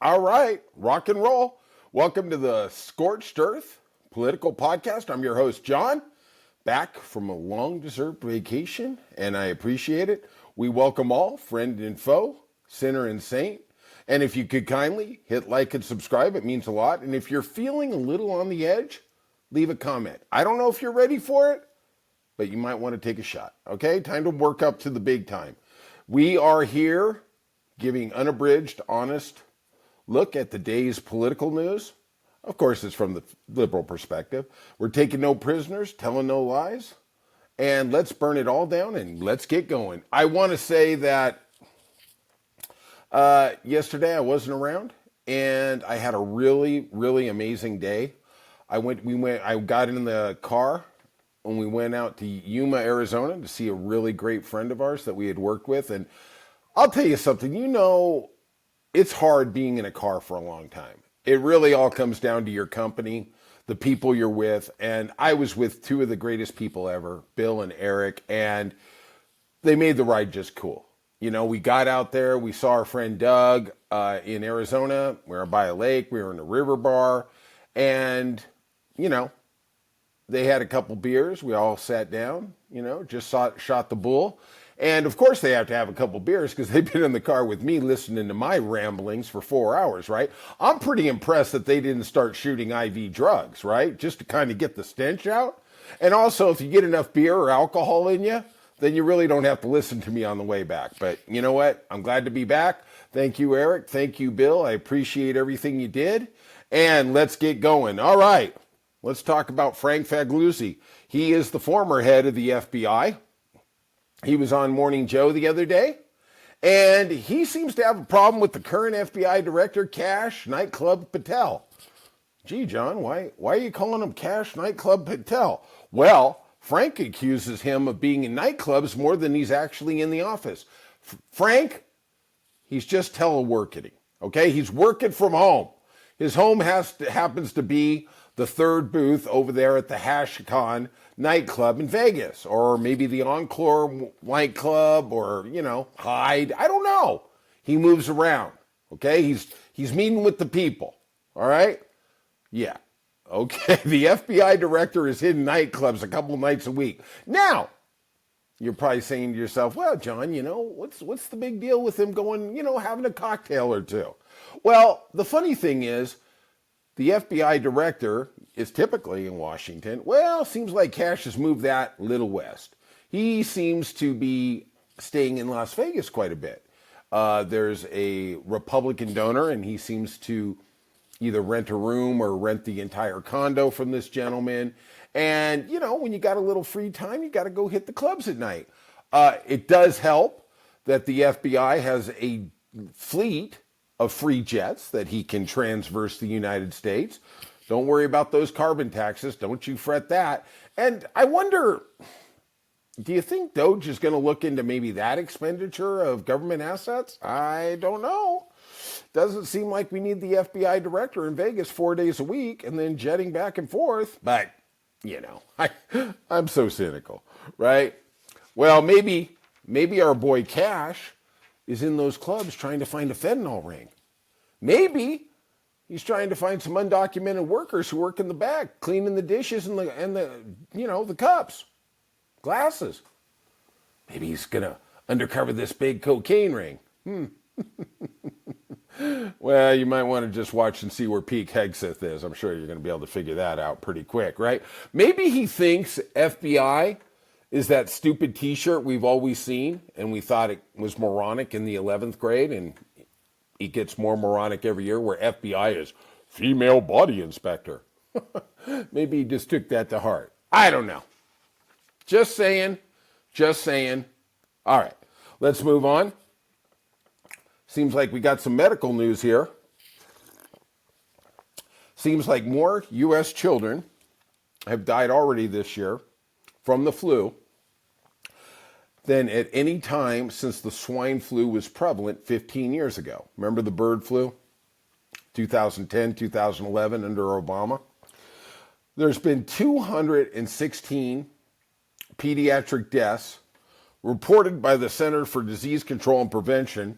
All right, rock and roll. Welcome to the Scorched Earth Political Podcast. I'm your host, John, back from a long-deserved vacation, and I appreciate it. We welcome all, friend and foe, sinner and saint. And if you could kindly hit like and subscribe, it means a lot. And if you're feeling a little on the edge, leave a comment. I don't know if you're ready for it, but you might want to take a shot, okay? Time to work up to the big time. We are here giving unabridged, honest look at the day's political news. Of course, it's from the liberal perspective. We're taking no prisoners, telling no lies, and let's burn it all down and let's get going. I want to say that yesterday I wasn't around, and I had a really, really amazing day. I got in the car and we went out to Yuma, Arizona to see a really great friend of ours that we had worked with. And I'll tell you something, it's hard being in a car for a long time. It really all comes down to your company, the people you're with. And I was with two of the greatest people ever, Bill and Eric, and they made the ride just cool. We got out there, we saw our friend Doug in Arizona. We were by a lake, we were in a river bar, and, they had a couple beers. We all sat down, just shot the bull. And of course they have to have a couple beers because they've been in the car with me listening to my ramblings for 4 hours, right? I'm pretty impressed that they didn't start shooting IV drugs, right? Just to kind of get the stench out. And also, if you get enough beer or alcohol in you, then you really don't have to listen to me on the way back. But you know what? I'm glad to be back. Thank you, Eric. Thank you, Bill. I appreciate everything you did. And let's get going. All right. Let's talk about Frank Fagliuzzi. He is the former head of the FBI. He was on Morning Joe the other day, and he seems to have a problem with the current FBI director, Cash Nightclub Patel. Gee, John, why are you calling him Cash Nightclub Patel? Well, Frank accuses him of being in nightclubs more than he's actually in the office. Frank, he's just teleworking, okay? He's working from home. His home happens to be the third booth over there at the Hashcon nightclub in Vegas, or maybe the Encore nightclub, or, Hyde. I don't know. He moves around, okay? He's meeting with the people, all right? Yeah, okay. The FBI director is in nightclubs a couple of nights a week. Now, you're probably saying to yourself, well, John, what's the big deal with him going, having a cocktail or two? Well, the funny thing is, the FBI director is typically in Washington. Well, seems like Cash has moved that a little west. He seems to be staying in Las Vegas quite a bit. There's a Republican donor, and he seems to either rent a room or rent the entire condo from this gentleman. And, when you got a little free time, you got to go hit the clubs at night. It does help that the FBI has a fleet of free jets that he can transverse the United States. Don't worry about those carbon taxes. Don't you fret that. And I wonder, do you think Doge is going to look into maybe that expenditure of government assets? I don't know. Doesn't seem like we need the FBI director in Vegas 4 days a week and then jetting back and forth. But, I'm so cynical, right? Well, maybe our boy Cash is in those clubs trying to find a fentanyl ring. Maybe he's trying to find some undocumented workers who work in the back, cleaning the dishes and the cups, glasses. Maybe he's gonna undercover this big cocaine ring. Well, you might want to just watch and see where Pete Hegseth is. I'm sure you're going to be able to figure that out pretty quick, right? Maybe he thinks FBI is that stupid T-shirt we've always seen, and we thought it was moronic in the 11th grade, and it gets more moronic every year, where FBI is female body inspector. Maybe he just took that to heart. I don't know. Just saying. All right, let's move on. Seems like we got some medical news here. Seems like more U.S. children have died already this year from the flu than at any time since the swine flu was prevalent 15 years ago. Remember the bird flu? 2010, 2011 under Obama. There's been 216 pediatric deaths reported by the Center for Disease Control and Prevention.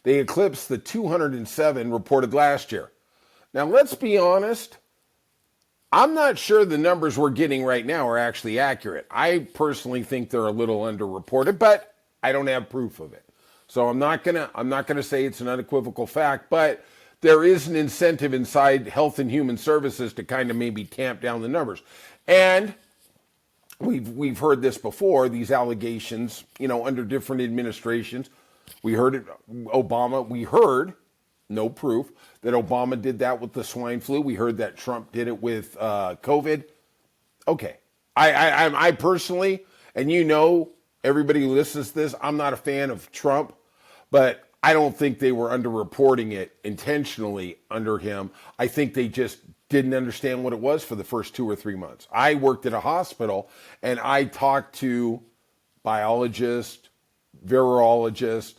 They eclipsed the 207 reported last year. Now, let's be honest. I'm not sure the numbers we're getting right now are actually accurate. I personally think they're a little underreported, but I don't have proof of it. So I'm not gonna say it's an unequivocal fact, but there is an incentive inside Health and Human Services to kind of maybe tamp down the numbers. And we've heard this before, these allegations, under different administrations. We heard it, Obama, we heard, no proof, that Obama did that with the swine flu. We heard that Trump did it with COVID. Okay. I personally, and everybody who listens to this, I'm not a fan of Trump, but I don't think they were underreporting it intentionally under him. I think they just didn't understand what it was for the first 2 or 3 months. I worked at a hospital, and I talked to biologists, virologists,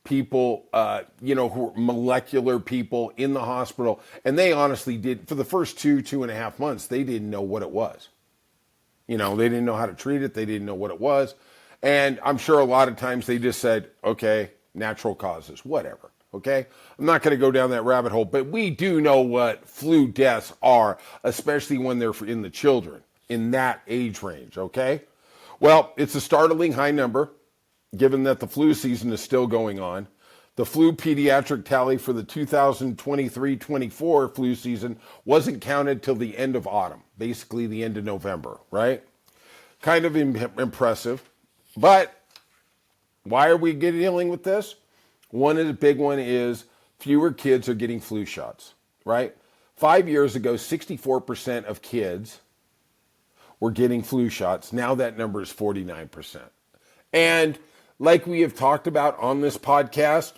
people, who are molecular people in the hospital, and they honestly did, for the first 2.5 months, they didn't know what it was. They didn't know how to treat it. They didn't know what it was. And I'm sure a lot of times they just said, okay, natural causes, whatever. Okay? I'm not going to go down that rabbit hole, but we do know what flu deaths are, especially when they're in the children, in that age range. Okay? Well, it's a startling high number, given that the flu season is still going on. The flu pediatric tally for the 2023-24 flu season wasn't counted till the end of autumn, basically the end of November, right? Kind of impressive. But why are we dealing with this? Big one is fewer kids are getting flu shots, right? 5 years ago, 64% of kids were getting flu shots. Now that number is 49%. And like we have talked about on this podcast,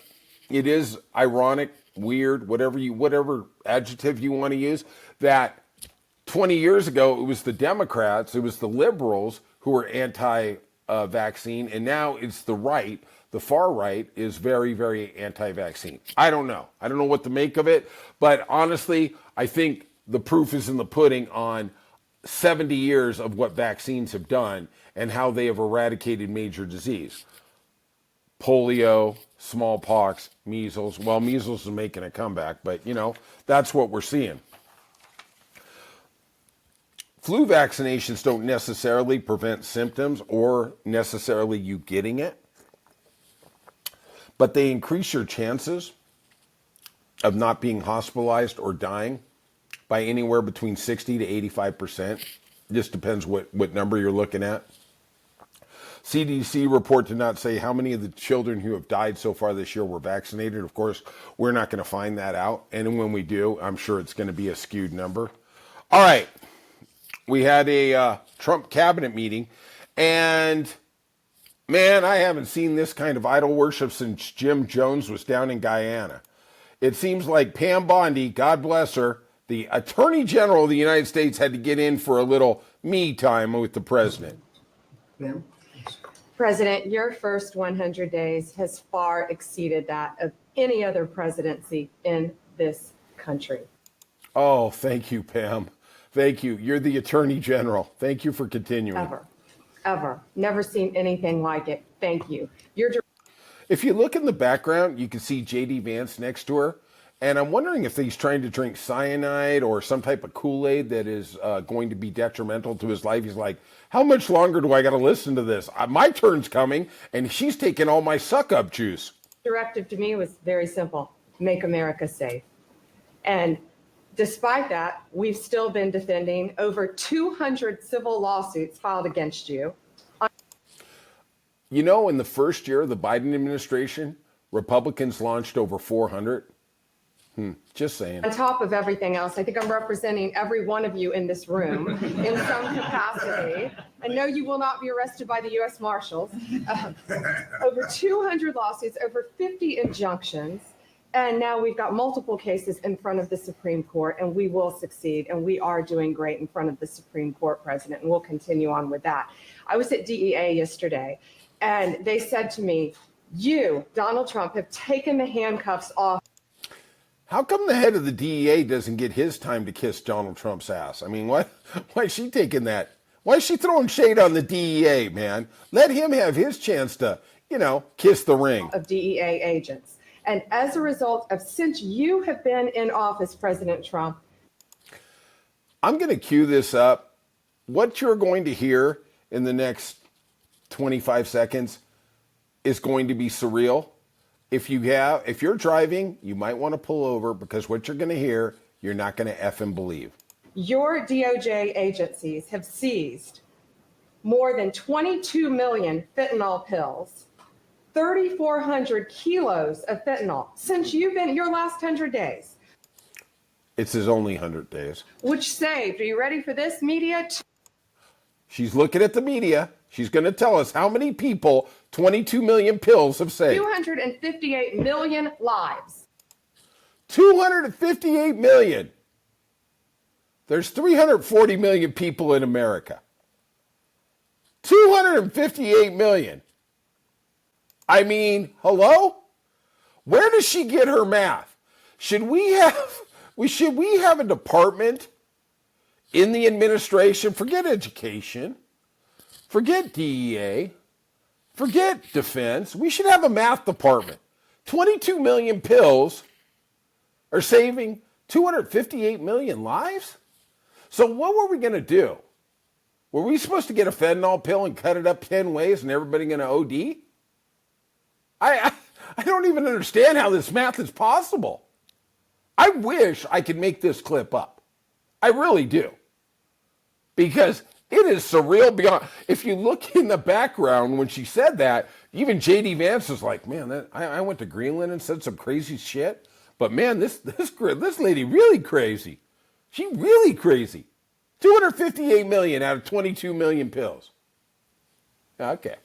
it is ironic, weird, whatever adjective you want to use, that 20 years ago, it was the Democrats, it was the liberals who were anti-vaccine, and now it's the right. The far right is very, very anti-vaccine. I don't know. I don't know what to make of it, but honestly, I think the proof is in the pudding on 70 years of what vaccines have done and how they have eradicated major disease. Polio, smallpox, measles. Well, measles is making a comeback, but that's what we're seeing. Flu vaccinations don't necessarily prevent symptoms or necessarily you getting it, but they increase your chances of not being hospitalized or dying by anywhere between 60 to 85%. Just depends what number you're looking at. CDC report did not say how many of the children who have died so far this year were vaccinated. Of course, we're not going to find that out. And when we do, I'm sure it's going to be a skewed number. All right. We had a Trump cabinet meeting, and man, I haven't seen this kind of idol worship since Jim Jones was down in Guyana. It seems like Pam Bondi, God bless her, the Attorney General of the United States, had to get in for a little me time with the president. Ma'am? President, your first 100 days has far exceeded that of any other presidency in this country. Oh, thank you, Pam. Thank you. You're the Attorney General. Thank you for continuing. Ever. Never seen anything like it. Thank you. If you look in the background, you can see J.D. Vance next to her. And I'm wondering if he's trying to drink cyanide or some type of Kool-Aid that is going to be detrimental to his life. He's like, how much longer do I got to listen to this? My turn's coming, and she's taking all my suck-up juice. Directive to me was very simple. Make America safe. And despite that, we've still been defending over 200 civil lawsuits filed against you. In the first year of the Biden administration, Republicans launched over 400. Just saying. On top of everything else, I think I'm representing every one of you in this room in some capacity. I know you will not be arrested by the U.S. Marshals. Over 200 lawsuits, over 50 injunctions. And now we've got multiple cases in front of the Supreme Court, and we will succeed. And we are doing great in front of the Supreme Court, President, and we'll continue on with that. I was at DEA yesterday, and they said to me, you, Donald Trump, have taken the handcuffs off. How come the head of the DEA doesn't get his time to kiss Donald Trump's ass? I mean, why is she taking that? Why is she throwing shade on the DEA, man? Let him have his chance to, kiss the ring. Of DEA agents. And as a result of, since you have been in office, President Trump, I'm going to cue this up. What you're going to hear in the next 25 seconds is going to be surreal. If you're driving, you might want to pull over, because what you're going to hear, you're not going to effing believe. your DOJ agencies have seized more than 22 million fentanyl pills, 3,400 kilos of fentanyl since you've been your last 100 days. It's his only 100 days. Which saved, are you ready for this, media? She's looking at the media. She's going to tell us how many people 22 million pills have saved. 258 million lives. 258 million. There's 340 million people in America. 258 million. I mean, hello? Where does she get her math? Should we have a department in the administration? Forget education. Forget DEA. Forget defense. We should have a math department. 22 million pills are saving 258 million lives? So what were we going to do? Were we supposed to get a fentanyl pill and cut it up 10 ways and everybody going to OD? I don't even understand how this math is possible. I wish I could make this clip up. I really do. Because it is surreal beyond. If you look in the background when she said that, even J.D. Vance is like, man, I went to Greenland and said some crazy shit. But man, this lady really crazy. She really crazy. 258 million out of 22 million pills. Okay.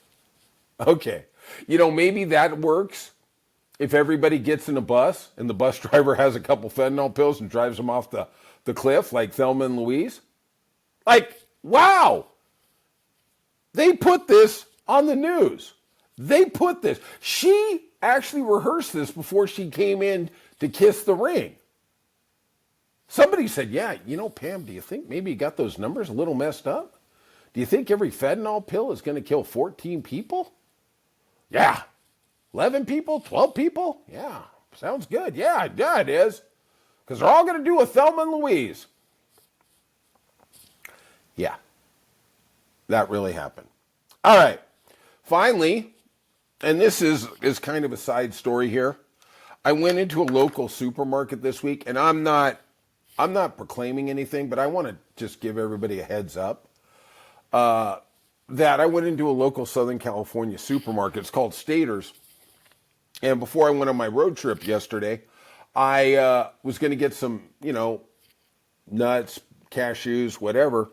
You know, maybe that works if everybody gets in a bus and the bus driver has a couple fentanyl pills and drives them off the cliff like Thelma and Louise. Like, wow. They put this on the news. They put this. She actually rehearsed this before she came in to kiss the ring. Somebody said, yeah, you know, Pam, do you think maybe you got those numbers a little messed up? Do you think every fentanyl pill is going to kill 14 people? Yeah. 11 people? 12 people? Yeah. Sounds good. Yeah, it is. Because they're all going to do a Thelma and Louise. Yeah. That really happened. All right. Finally, and this is kind of a side story here. I went into a local supermarket this week, and I'm not proclaiming anything, but I want to just give everybody a heads up that I went into a local Southern California supermarket. It's called Stater's. And before I went on my road trip yesterday, I was going to get some, nuts, cashews, whatever.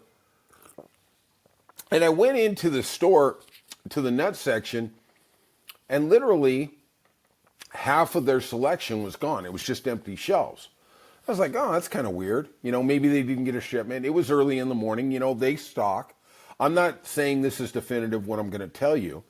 And I went into the store, to the nut section, and literally half of their selection was gone. It was just empty shelves. I was like, oh, that's kind of weird. Maybe they didn't get a shipment. It was early in the morning. They stock. I'm not saying this is definitive what I'm going to tell you,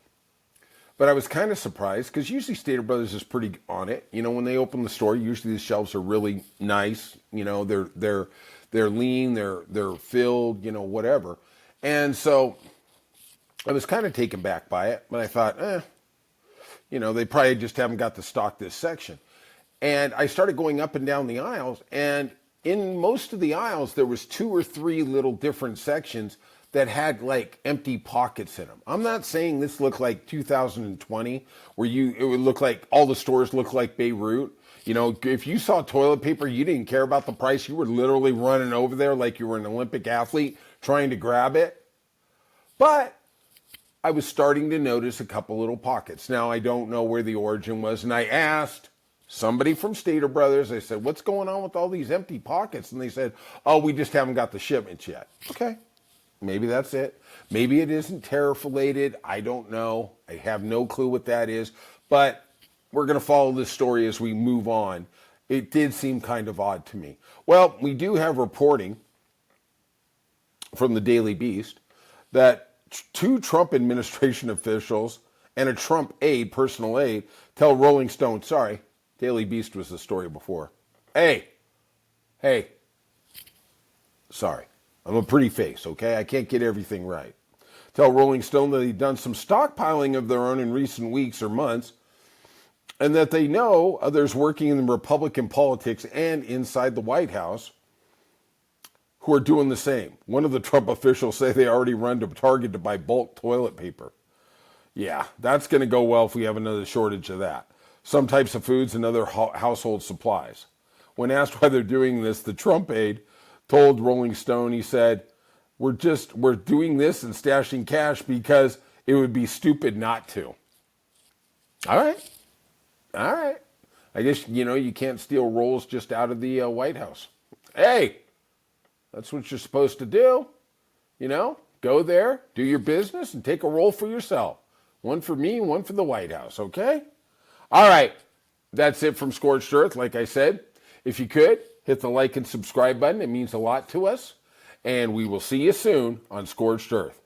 but I was kind of surprised because usually Stater Brothers is pretty on it. When they open the store, usually the shelves are really nice. They're lean, they're filled, whatever. And so I was kind of taken back by it, but I thought, they probably just haven't got to stock this section. And I started going up and down the aisles, and in most of the aisles, there was 2 or 3 little different sections that had like empty pockets in them. I'm not saying this looked like 2020, where it would look like all the stores look like Beirut. If you saw toilet paper, you didn't care about the price. You were literally running over there like you were an Olympic athlete trying to grab it. But I was starting to notice a couple little pockets. Now, I don't know where the origin was, and I asked somebody from Stater Brothers. I said, what's going on with all these empty pockets? And they said, oh, we just haven't got the shipments yet. Okay, maybe that's it. Maybe it isn't tariff-related. I don't know. I have no clue what that is. But we're going to follow this story as we move on. It did seem kind of odd to me. Well, we do have reporting from the Daily Beast that 2 Trump administration officials and a Trump aide, personal aide, tell Rolling Stone, sorry, Daily Beast was the story before. Hey, sorry, I'm a pretty face, okay? I can't get everything right. Tell Rolling Stone that he'd done some stockpiling of their own in recent weeks or months, and that they know others working in Republican politics and inside the White House who are doing the same. One of the Trump officials say they already run to Target to buy bulk toilet paper. Yeah, that's going to go well if we have another shortage of that. Some types of foods and other household supplies. When asked why they're doing this, the Trump aide told Rolling Stone, he said, we're doing this and stashing cash because it would be stupid not to. All right. I guess, you can't steal rolls just out of the White House. Hey, that's what you're supposed to do. Go there, do your business, and take a roll for yourself. One for me, one for the White House, okay? All right, that's it from Scorched Earth. Like I said, if you could, hit the like and subscribe button. It means a lot to us. And we will see you soon on Scorched Earth.